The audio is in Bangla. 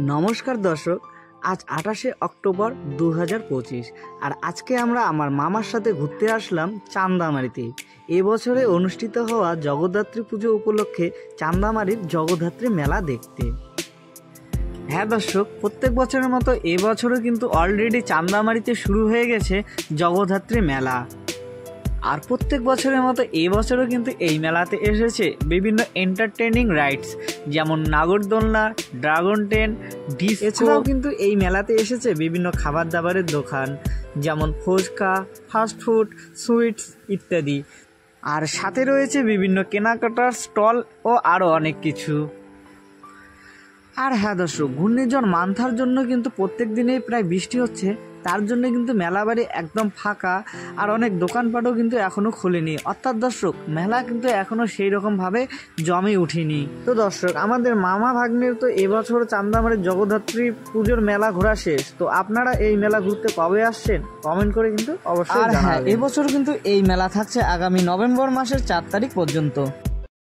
নমস্কার দর্শক, আজ 28শে অক্টোবর 2025 আর আজকে আমরা আমার মামার সাথে ঘুরতে আসলাম চান্দামারিতে। এবছরে অনুষ্ঠিত হওয়া জগদ্ধাত্রী পুজো উপলক্ষে চান্দামারির জগদ্ধাত্রী মেলা দেখতে। হ্যাঁ দর্শক, প্রত্যেক বছরের মতো এবছরও কিন্তু অলরেডি চান্দামারিতে শুরু হয়ে গেছে জগদ্ধাত্রী মেলা। আর প্রত্যেক বছরের মতো এই বছরও কিন্তু এই মেলাতে এসেছে বিভিন্ন এন্টারটেইনিং রাইডস, যেমন নাগরদোলনা, ড্রাগন ট্রেন, ডিস্কো। এছাড়াও কিন্তু এই মেলাতে এসেছে বিভিন্ন খাবার দাবারের দোকান, যেমন ফুচকা, ফাস্টফুড, সুইটস ইত্যাদি। আর সাথে রয়েছে বিভিন্ন কেনাকাটার স্টল ও আরও অনেক কিছু। আর হ্যাঁ দর্শক, ঘূর্ণিঝড় মান্থার জন্য কিন্তু প্রত্যেক দিনেই প্রায় বৃষ্টি হচ্ছে, তার জন্য কিন্তু মেলা বাড়ি একদম ফাঁকা আর অনেক দোকানপাটও কিন্তু এখনও খোলেনি। অর্থাৎ দর্শক, মেলা কিন্তু এখনও সেই রকমভাবে জমে উঠেনি। তো দর্শক, আমাদের মামা ভাগ্নের তো এবছর চান্দামারির জগদ্ধাত্রী পুজোর মেলা ঘোরা শেষ। তো আপনারা এই মেলা ঘুরতে কবে আসছেন কমেন্ট করে কিন্তু অবশ্যই জানাবেন। আর হ্যাঁ, এবছর কিন্তু এই মেলা থাকছে আগামী নভেম্বর মাসের 4 তারিখ পর্যন্ত।